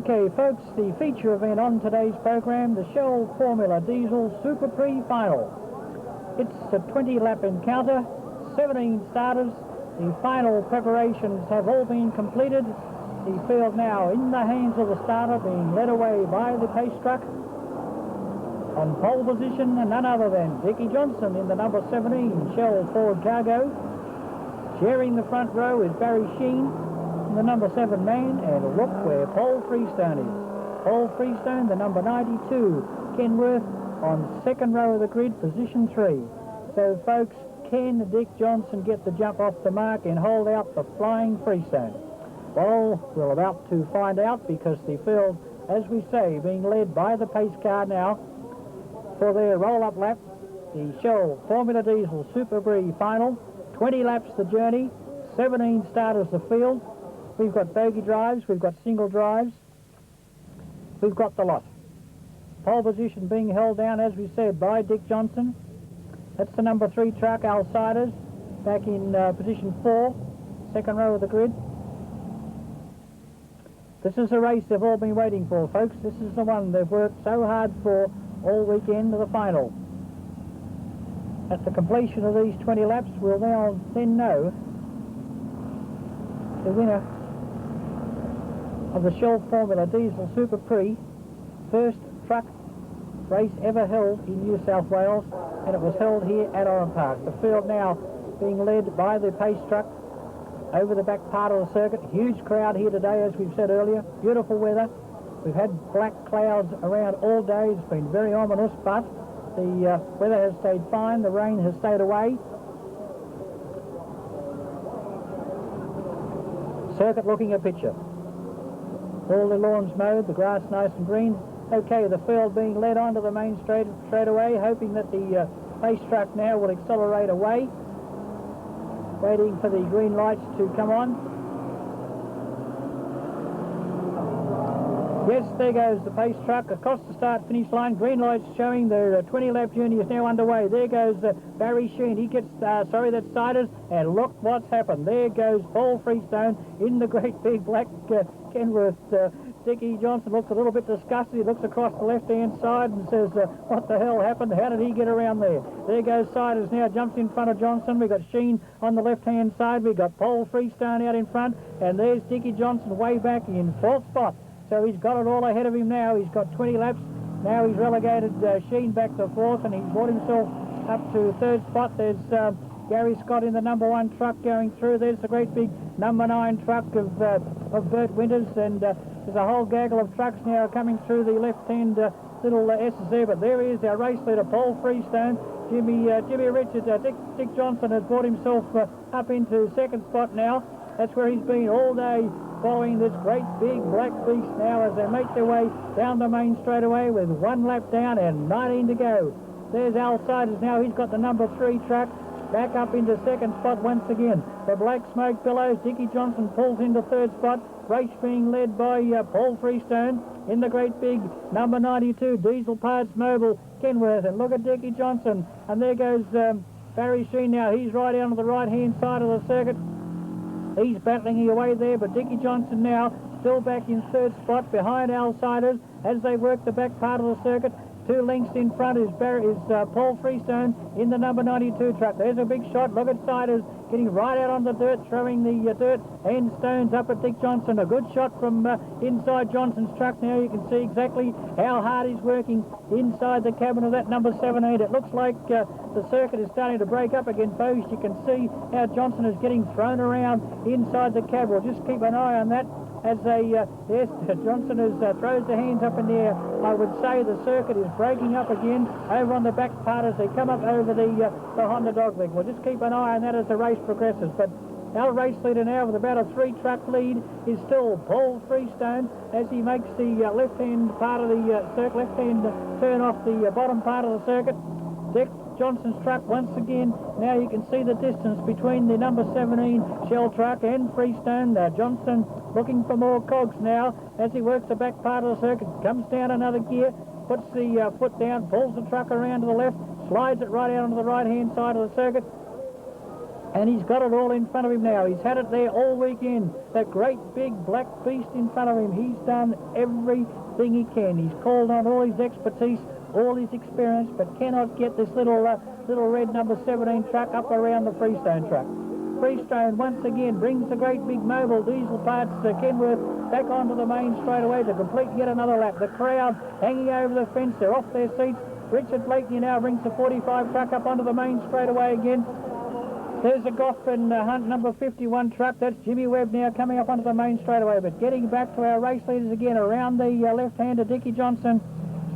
Okay, folks, the feature event on today's program, the Shell Formula Diesel Super Prix Final. It's a 20-lap encounter, 17 starters. The final preparations have all been completed. The field now in the hands of the starter, being led away by the pace truck. On pole position, none other than Dick Johnson in the number 17 Shell Ford Cargo. Sharing the front row is Barry Sheene, the number 7 man, and look where Paul Freestone is. Paul Freestone, the number 92 Kenworth, on second row of the grid, position 3. So folks, can Dick Johnson get the jump off the mark and hold out the flying Freestone? Well, we're about to find out, because the field, as we say, being led by the pace car now for their roll-up lap, the Shell Formula Diesel Super Prix Final. 20 laps the journey, 17 starters the field. We've got bogey drives, we've got single drives, we've got the lot. Pole position being held down, as we said, by Dick Johnson. That's the number 3 truck, Outsiders, back in position 4, second row of the grid. This is the race they've all been waiting for, folks. This is the one they've worked so hard for all weekend to the final. At the completion of these 20 laps, we'll now then know the winner of the Shell Formula Diesel Super Prix, first truck race ever held in New South Wales, and it was held here at Oran Park. The field now being led by the pace truck over the back part of the circuit. Huge crowd here today, as we've said earlier. Beautiful weather. We've had black clouds around all day. It's been very ominous, but the weather has stayed fine. The rain has stayed away. Circuit looking a picture. All the lawns mowed, the grass nice and green. Okay, the field being led onto the main straightaway, hoping that the pace truck now will accelerate away. Waiting for the green lights to come on. Yes, there goes the pace truck across the start-finish line. Green lights showing the 20-lap journey is now underway. There goes Barry Sheene. He gets, that's Siders, and look what's happened. There goes Paul Freestone in the great big black Kenworth. Dickie Johnson looks a little bit disgusted. He looks across the left-hand side and says, what the hell happened? How did he get around there? There goes Siders now, jumps in front of Johnson. We've got Sheene on the left-hand side. We've got Paul Freestone out in front, and there's Dickie Johnson way back in 4th spot. So he's got it all ahead of him now. He's got 20 laps. Now he's relegated Sheene back to 4th, and he's brought himself up to 3rd spot. There's Gary Scott in the number 1 truck going through. There's the great big number 9 truck of Bert Winters, and there's a whole gaggle of trucks now coming through the left-hand little S's there. But there he is, our race leader, Paul Freestone. Jimmy Richards, Dick Johnson has brought himself up into 2nd spot now. That's where he's been all day, following this great big black beast now as they make their way down the main straightaway with 1 lap down and 19 to go. There's Outsiders now. He's got the number 3 truck back up into 2nd spot once again. The black smoke billows. Dickie Johnson pulls into 3rd spot. Race being led by Paul Freestone in the great big number 92 Diesel Parts Mobile Kenworth. And look at Dickie Johnson. And there goes Barry Sheene now. He's right down to the right-hand side of the circuit. He's battling away there, but Dickie Johnson now still back in 3rd spot behind Outsiders as they work the back part of the circuit. 2 lengths in front is Paul Freestone in the number 92 truck. There's a big shot. Look at Siders getting right out on the dirt, throwing the dirt and stones up at Dick Johnson. A good shot from inside Johnson's truck. Now you can see exactly how hard he's working inside the cabin of that number 17. It looks like the circuit is starting to break up again, folks. You can see how Johnson is getting thrown around inside the cab. We'll just keep an eye on that. As yes, Johnson throws the hands up in the air. I would say the circuit is breaking up again over on the back part as they come up over the Honda dogleg. We'll just keep an eye on that as the race progresses. But our race leader now with about a 3-truck lead is still Paul Freestone as he makes the left-hand part of the circuit, left-hand turn off the bottom part of the circuit. Dick Johnson's truck once again. Now you can see the distance between the number 17 Shell truck and Freestone. Johnson looking for more cogs now as he works the back part of the circuit. Comes down another gear, puts the foot down, pulls the truck around to the left, slides it right out onto the right-hand side of the circuit. And he's got it all in front of him now. He's had it there all weekend. That great big black beast in front of him. He's done everything he can. He's called on all his expertise, all his experience, but cannot get this little red number 17 truck up around the Freestone truck. Freestone once again brings the great big mobile diesel parts Kenworth back onto the main straightaway to complete yet another lap. The crowd hanging over the fence. They're off their seats. Richard Blakeney now brings the 45 truck up onto the main straightaway again. There's a Goffin Hunt number 51 truck. That's Jimmy Webb now coming up onto the main straightaway. But getting back to our race leaders again, around the left-hander, Dickie Johnson,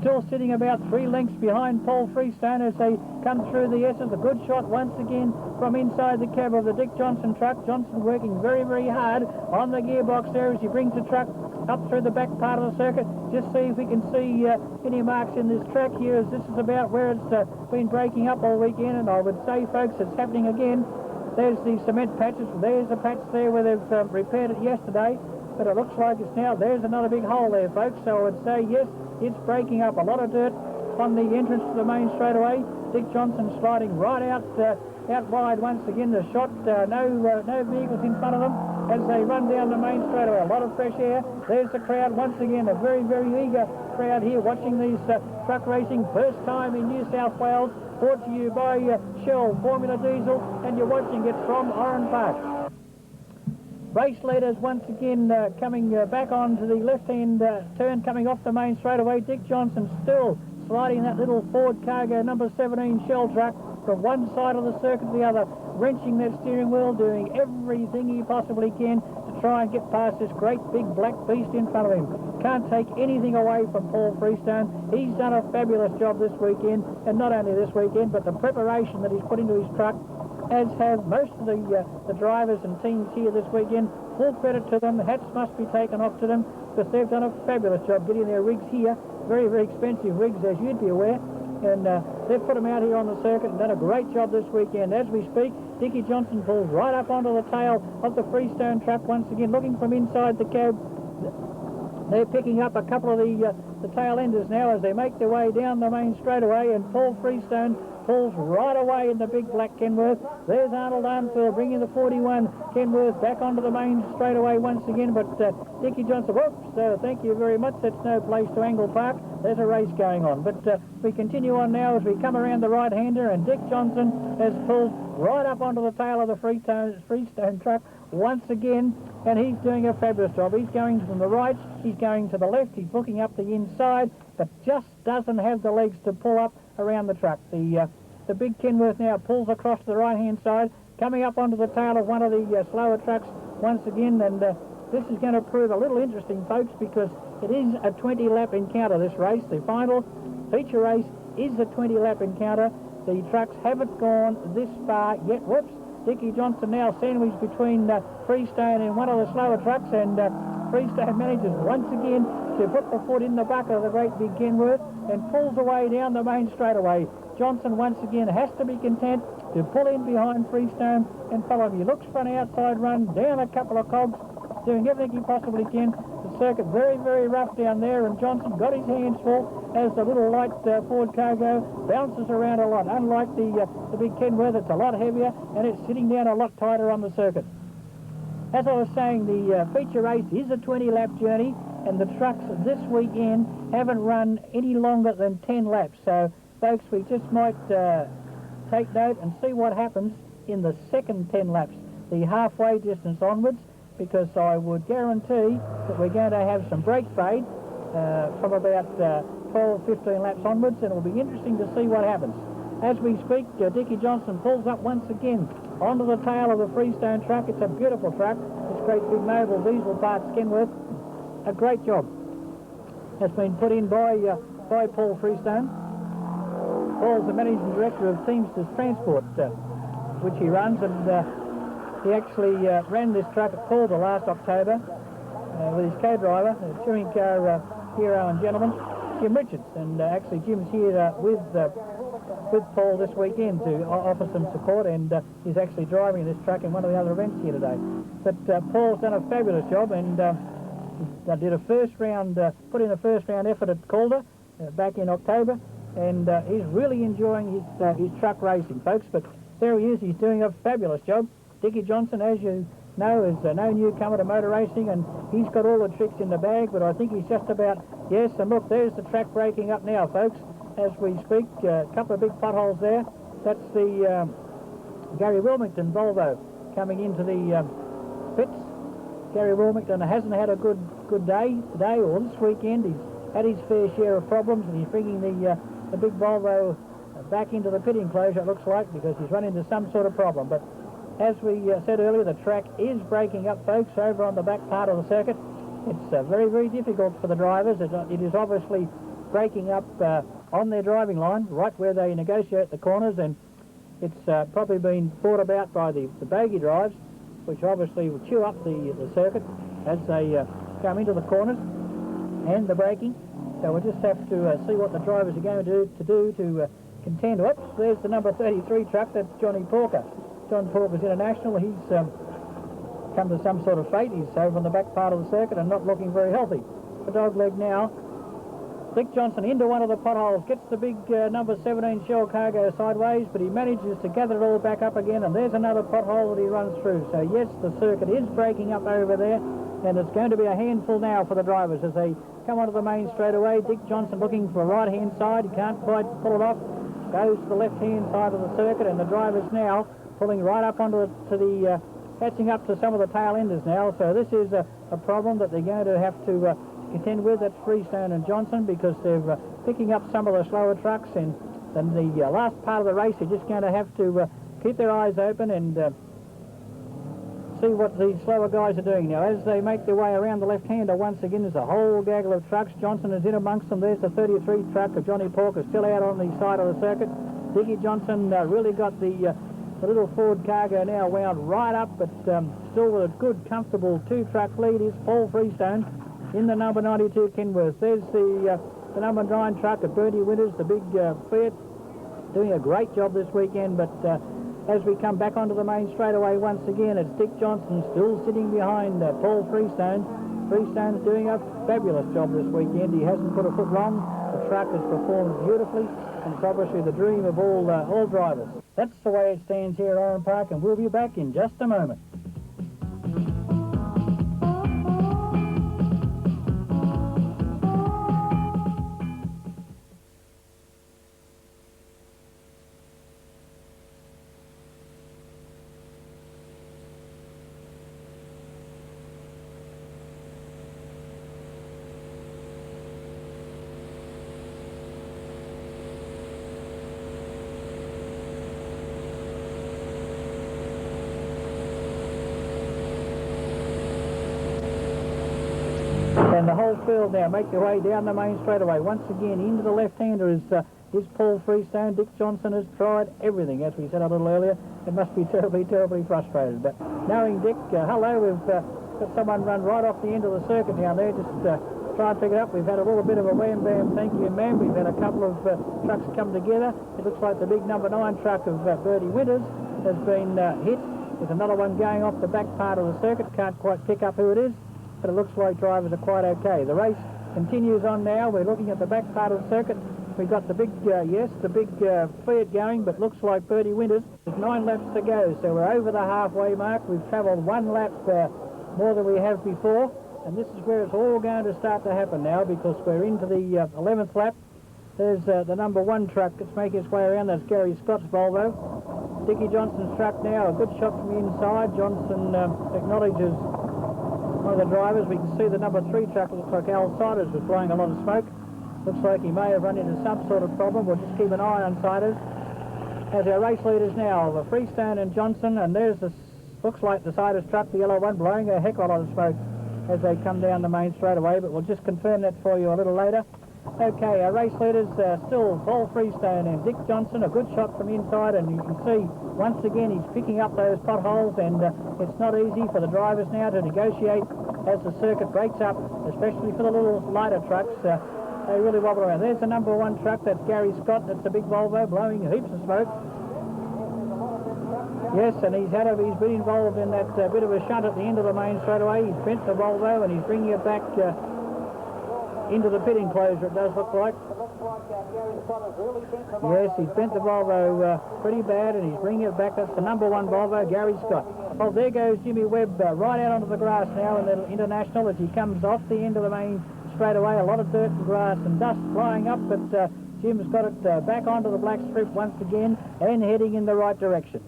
still sitting about 3 lengths behind Paul Freestone as they come through the S's. A good shot once again from inside the cab of the Dick Johnson truck. Johnson working very, very hard on the gearbox there as he brings the truck up through the back part of the circuit. Just see if we can see any marks in this track here, as this is about where it's been breaking up all weekend, and I would say, folks, it's happening again. There's the cement patches. There's a patch there where they've repaired it yesterday, but it looks like it's now, there's another big hole there, folks. So I would say, yes, it's breaking up. A lot of dirt on the entrance to the main straightaway. Dick Johnson sliding right out wide once again. The shot, no vehicles in front of them as they run down the main straightaway. A lot of fresh air. There's the crowd once again, a very, very eager crowd here watching these truck racing. First time in New South Wales, brought to you by Shell Formula Diesel, and you're watching it from Oran Park. Race leaders once again coming back onto the left-hand turn, coming off the main straightaway. Dick Johnson still sliding that little Ford Cargo number 17 Shell truck from one side of the circuit to the other, wrenching that steering wheel, doing everything he possibly can to try and get past this great big black beast in front of him. Can't take anything away from Paul Freestone. He's done a fabulous job this weekend, and not only this weekend, but the preparation that he's put into his truck, as have most of the drivers and teams here this weekend. Full credit to them. Hats must be taken off to them, because they've done a fabulous job getting their rigs here. Very, very expensive rigs, as you'd be aware. And they've put them out here on the circuit and done a great job this weekend. As we speak, Dickie Johnson pulls right up onto the tail of the Freestone truck once again, looking from inside the cab. They're picking up a couple of the tail enders now as they make their way down the main straightaway, and Paul Freestone pulls right away in the big black Kenworth. There's Arnold Armfield bringing the 41 Kenworth back onto the main straightaway once again, but Dickie Johnson, whoops, thank you very much, that's no place to Angle Park. There's a race going on. But we continue on now as we come around the right-hander, and Dick Johnson has pulled right up onto the tail of the Freestone truck once again, and he's doing a fabulous job. He's going from the right, he's going to the left, he's looking up the inside, but just doesn't have the legs to pull up around the truck. The big Kenworth now pulls across to the right-hand side, coming up onto the tail of one of the slower trucks once again, and this is going to prove a little interesting, folks, because it is a 20-lap encounter, this race. The final feature race is a 20-lap encounter. The trucks haven't gone this far yet. Whoops. Dickie Johnson now sandwiched between Freestone and one of the slower trucks, and Freestone manages once again to put the foot in the bucket of the great big Kenworth and pulls away down the main straightaway. Johnson once again has to be content to pull in behind Freestone and follow him. He looks for an outside run, down a couple of cogs, doing everything he possibly can. The circuit very, very rough down there, and Johnson got his hands full as the little light Ford Cargo bounces around a lot. Unlike the big Kenworth, it's a lot heavier and it's sitting down a lot tighter on the circuit. As I was saying, the feature race is a 20-lap journey, and the trucks this weekend haven't run any longer than 10 laps. So, folks, we just might take note and see what happens in the second 10 laps, the halfway distance onwards, because I would guarantee that we're going to have some brake fade from about 12, 15 laps onwards, and it'll be interesting to see what happens. As we speak, Dickie Johnson pulls up once again onto the tail of the Freestone truck. It's a beautiful truck. This great big mobile diesel parts Kenworth. A great job has been put in by Paul Freestone. Paul's the managing director of Teamsters Transport, which he runs, and he actually ran this truck at Calder last October with his co-driver, a touring car hero and gentleman, Jim Richards. And actually Jim's here with Paul this weekend to offer some support, and he's actually driving this truck in one of the other events here today. But Paul's done a fabulous job, and did a first round, put in a first round effort at Calder back in October, and he's really enjoying his truck racing, folks. But there he is. He's doing a fabulous job. Dickie Johnson, as you know, is no newcomer to motor racing, and he's got all the tricks in the bag, but I think he's just about, yes, and look, there's the track breaking up now, folks, as we speak. A couple of big potholes there. That's the Gary Wilmington Volvo coming into the pits. Gary Wilmington hasn't had a good day today or this weekend. He's had his fair share of problems, and he's bringing the big Volvo back into the pit enclosure, it looks like, because he's run into some sort of problem. But as we said earlier, the track is breaking up, folks, over on the back part of the circuit. It's very, very difficult for the drivers. It is obviously breaking up on their driving line, right where they negotiate the corners, and it's probably been brought about by the bogey drives, which obviously will chew up the circuit as they come into the corners and the braking. So we'll just have to see what the drivers are going to do to contend. Oops, there's the number 33 truck. That's Johnny Porker. John Porker's international. He's come to some sort of fate. He's over on the back part of the circuit and not looking very healthy. The dog leg now. Dick Johnson into one of the potholes, gets the big number 17 Shell cargo sideways, but he manages to gather it all back up again, and there's another pothole that he runs through. So yes, the circuit is breaking up over there, and it's going to be a handful now for the drivers as they come onto the main straightaway. Dick Johnson looking for a right-hand side. He can't quite pull it off. Goes to the left-hand side of the circuit, and the drivers now pulling right up onto the catching up to some of the tail enders now. So this is a problem that they're going to have to contend with. That's Freestone and Johnson, because they're picking up some of the slower trucks, and then the last part of the race they're just going to have to keep their eyes open and see what the slower guys are doing now. As they make their way around the left-hander, once again there's a whole gaggle of trucks. Johnson is in amongst them. There's the 33 truck of Johnny Porker still out on the side of the circuit. Dickie Johnson really got the little Ford cargo now wound right up, but still with a good, comfortable two-truck lead is Paul Freestone in the number 92 Kenworth. There's the number 9 truck of Bertie Winters, the big Fiat, doing a great job this weekend. But as we come back onto the main straightaway once again, it's Dick Johnson still sitting behind Paul Freestone. Freestone's doing a fabulous job this weekend. He hasn't put a foot wrong. The truck has performed beautifully, and it's obviously the dream of all drivers. That's the way it stands here at Oran Park, and we'll be back in just a moment. And the whole field now make their way down the main straightaway. Once again, into the left-hander is Paul Freestone. Dick Johnson has tried everything, as we said a little earlier. It must be terribly, terribly frustrated. But knowing Dick, hello, we've got someone run right off the end of the circuit down there. Just try and pick it up. We've had a little bit of a wham-bam, thank you, ma'am. We've had a couple of trucks come together. It looks like the big number 9 truck of Bertie Winters has been hit. There's another one going off the back part of the circuit. Can't quite pick up who it is, but it looks like drivers are quite okay. The race continues on now. We're looking at the back part of the circuit. We've got the big, the big Fiat going, but looks like Bertie Winters. There's 9 laps to go, so we're over the halfway mark. We've travelled 1 lap more than we have before, and this is where it's all going to start to happen now, because we're into the 11th lap. There's the number 1 truck that's making its way around. That's Gary Scott's Volvo. Dickie Johnson's truck now, a good shot from the inside. Johnson acknowledges one of the drivers. We can see the number 3 truck, looks like Al Siders, was blowing a lot of smoke. Looks like he may have run into some sort of problem. We'll just keep an eye on Siders. As our race leaders now, the Freestone and Johnson, and there's the, looks like the Siders truck, the yellow one, blowing a heck of a lot of smoke as they come down the main straightaway, but we'll just confirm that for you a little later. Okay, our race leaders still Paul Freestone and Dick Johnson. A good shot from inside, and you can see once again he's picking up those potholes, and it's not easy for the drivers now to negotiate as the circuit breaks up, especially for the little lighter trucks. They really wobble around. There's the number 1 truck. That's Gary Scott. That's the big Volvo blowing heaps of smoke. Yes, and he's been involved in that bit of a shunt at the end of the main straightaway. He's bent the Volvo and he's bringing it back into the pit enclosure, it does look like. Yes, he's bent the Volvo pretty bad, and he's bringing it back. That's the number 1 Volvo, Gary Scott. Well, there goes Jimmy Webb right out onto the grass now in the International as he comes off the end of the main straightaway. A lot of dirt and grass and dust flying up, but Jim's got it back onto the black strip once again and heading in the right direction.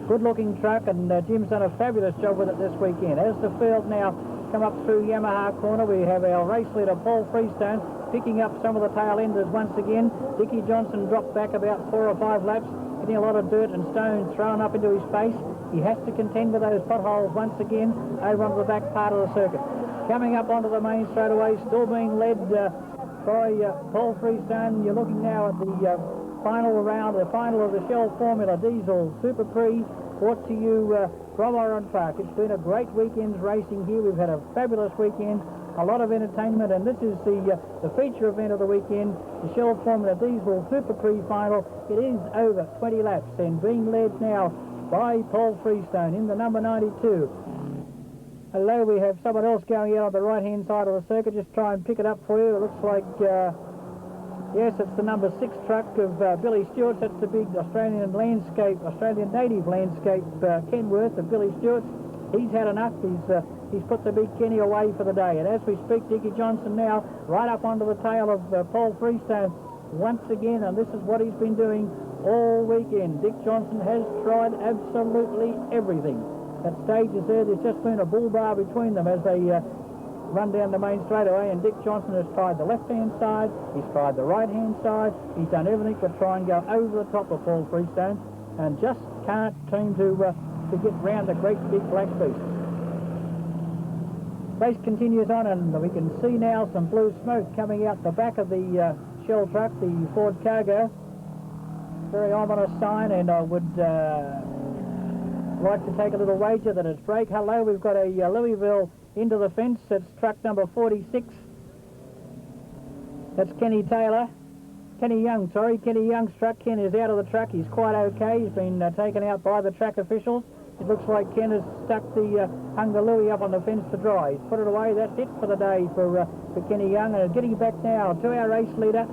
Good looking truck, and Jim's done a fabulous job with it this weekend. As the field now come up through Yamaha corner, we have our race leader Paul Freestone picking up some of the tail enders once again. Dick Johnson dropped back about 4 or 5 laps, getting a lot of dirt and stones thrown up into his face. He has to contend with those potholes once again over onto the back part of the circuit. Coming up onto the main straightaway, still being led by Paul Freestone. You're looking now at the final round, the final of the Shell Formula Diesel Super Prix, brought to you from Oran Park. It's been a great weekend's racing here. We've had a fabulous weekend, a lot of entertainment, and this is the feature event of the weekend, the Shell Formula Diesel Super Prix final. It is over 20 laps and being led now by Paul Freestone in the number 92. Hello, we have someone else going out on the right-hand side of the circuit. Just try and pick it up for you. It looks like, yes, it's the number 6 truck of Billy Stewart's. That's the big Australian native landscape Kenworth of Billy Stewart's. He's had enough. He's put the big Kenny away for the day. And as we speak, Dickie Johnson now right up onto the tail of Paul Freestone once again, and this is what he's been doing all weekend. Dick Johnson has tried absolutely everything. That stage is there. There's just been a bull bar between them as they run down the main straightaway, and Dick Johnson has tried the left-hand side, he's tried the right-hand side, he's done everything but try and go over the top of Paul Freestone, and just can't seem to get round the great big black beast. Race continues on, and we can see now some blue smoke coming out the back of the Shell truck, the Ford Cargo. Very ominous sign, and I would like to take a little wager that it's break. Hello, we've got a Louisville into the fence. That's truck number 46. That's Kenny Young's truck. Ken is out of the truck. He's quite okay. He's been taken out by the track officials. It looks like Ken has stuck hung the Louis up on the fence to dry. He's put it away. That's it for the day for Kenny Young. And getting back now to our race leader,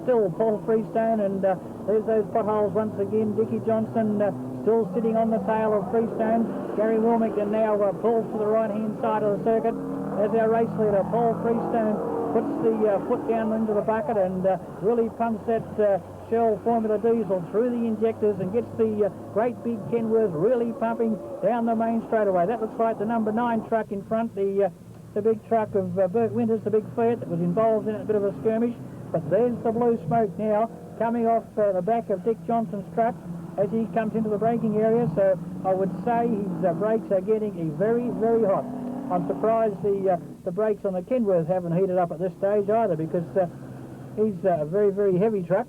still Paul Freestone, and there's those potholes once again. Dickie Johnson still sitting on the tail of Freestone. Gary Wilmington now pulls to the right-hand side of the circuit as our race leader, Paul Freestone, puts the foot down into the bucket and really pumps that Shell Formula Diesel through the injectors and gets the great big Kenworth really pumping down the main straightaway. That looks like the number 9 truck in front, the big truck of Bert Winters, the big Fiat that was involved in a bit of a skirmish. But there's the blue smoke now coming off the back of Dick Johnson's truck as he comes into the braking area, so I would say his brakes are getting very, very hot. I'm surprised the brakes on the Kenworth haven't heated up at this stage either, because he's a very, very heavy truck.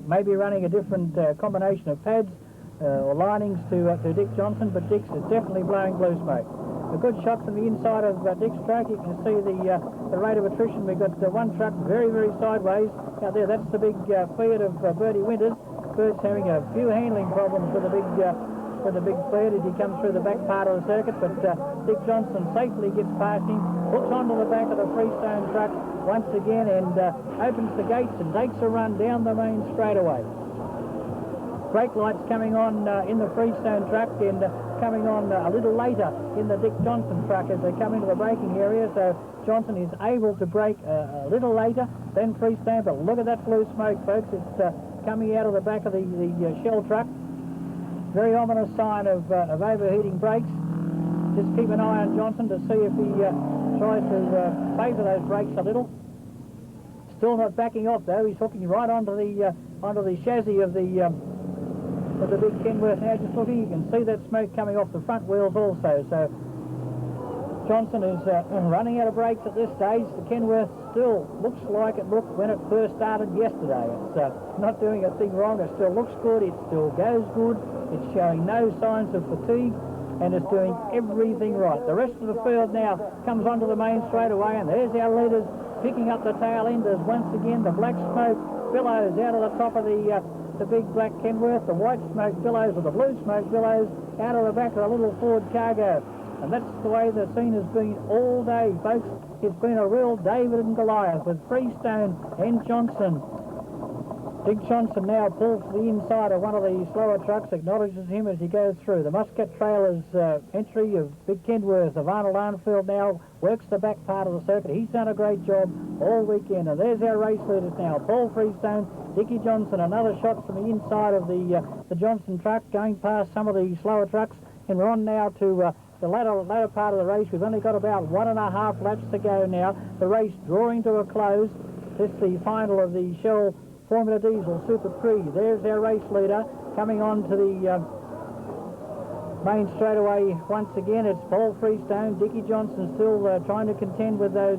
Maybe running a different combination of pads or linings to Dick Johnson, but Dick's is definitely blowing blue smoke. A good shot from the inside of Dick's track. You can see the rate of attrition. We've got one truck very, very sideways out there. That's the big Fiat of Bertie Winters. Bert's having a few handling problems with the big Fiat as he comes through the back part of the circuit, but Dick Johnson safely gets past him, hooks onto the back of the Freestone truck once again, and opens the gates and takes a run down the main straightaway. Brake lights coming on in the Freestone truck and coming on a little later in the Dick Johnson truck as they come into the braking area, so Johnson is able to brake a little later than Freestone. But look at that blue smoke, folks. It's coming out of the back of the Shell truck. Very ominous sign of overheating brakes. Just keep an eye on Johnson to see if he tries to favour those brakes a little. Still not backing off though. He's hooking right onto the chassis of the big Kenworth now. Just looking, you can see that smoke coming off the front wheels also. So Johnson is running out of brakes at this stage. The Kenworth still looks like it looked when it first started yesterday. It's not doing a thing wrong. It still looks good. It still goes good. It's showing no signs of fatigue, and it's doing everything right. The rest of the field now comes onto the main straightaway, and there's our leaders picking up the tail enders once again. The black smoke billows out of the top of the big black Kenworth. The white smoke billows, or the blue smoke billows, out of the back of the little Ford Cargo. And that's the way the scene has been all day, folks. It's been a real David and Goliath with Freestone and Johnson. Dick Johnson now pulls to the inside of one of the slower trucks, acknowledges him as he goes through. The Muscat Trailers entry of Big Kenworth of Arnold Arnfield now works the back part of the circuit. He's done a great job all weekend. And there's our race leaders now. Paul Freestone, Dickie Johnson, another shot from the inside of the Johnson truck, going past some of the slower trucks. And we're on now to the latter part of the race. We've only got about 1.5 laps to go now. The race drawing to a close. This is the final of the Shell Formula Diesel Super Prix. There's our race leader coming on to the main straightaway once again. It's Paul Freestone. Dickie Johnson still trying to contend with those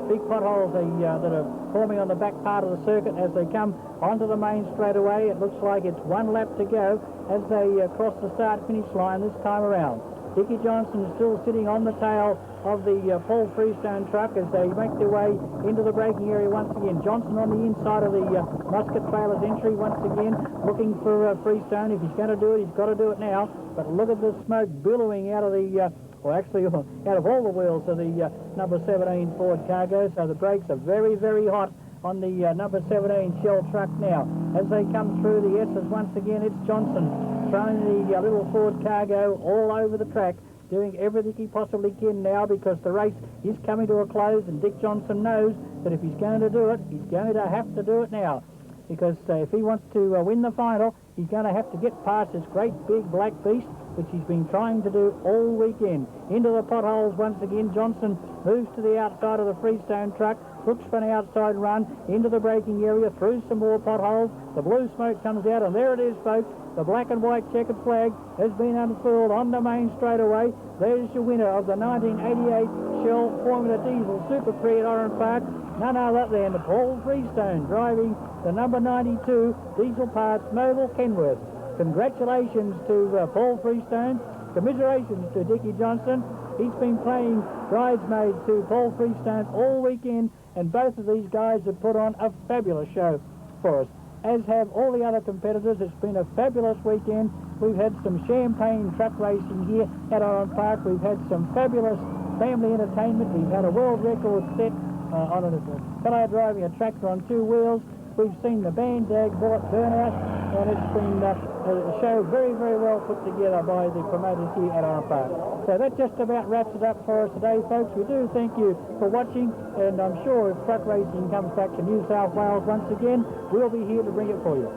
big potholes that are forming on the back part of the circuit as they come onto the main straightaway. It looks like it's 1 lap to go as they cross the start-finish line this time around. Dickie Johnson is still sitting on the tail of the Paul Freestone truck as they make their way into the braking area once again. Johnson on the inside of the Muscat Trailers entry once again, looking for Freestone. If he's going to do it, he's got to do it now. But look at the smoke billowing out of the, well actually out of all the wheels of the number 17 Ford Cargo. So the brakes are very, very hot on the number 17 Shell truck now. As they come through the S's once again, it's Johnson throwing the little Ford Cargo all over the track, doing everything he possibly can now because the race is coming to a close, and Dick Johnson knows that if he's going to do it, he's going to have to do it now. Because if he wants to win the final, he's going to have to get past this great big black beast, which he's been trying to do all weekend. Into the potholes once again. Johnson moves to the outside of the Freestone truck, looks for an outside run into the braking area, through some more potholes. The blue smoke comes out, and there it is, folks. The black and white checkered flag has been unfurled on the main straightaway. There's your winner of the 1988 Shell Formula Diesel Super Prix at Oran Park. None other than Paul Freestone, driving the number 92 Diesel Parts Mobile Kenworth. Congratulations to Paul Freestone. Commiserations to Dickie Johnson. He's been playing bridesmaid to Paul Freestone all weekend, and both of these guys have put on a fabulous show for us, as have all the other competitors. It's been a fabulous weekend. We've had some champagne truck racing here at Oran Park. We've had some fabulous family entertainment. We've had a world record set on a fellow driving a tractor on 2 wheels. We've seen the band Dag Bullet Burnout, and it's been a show very, very well put together by the promoters here at Oran Park. So that just about wraps it up for us today, folks. We do thank you for watching, and I'm sure if truck racing comes back to New South Wales once again, we'll be here to bring it for you.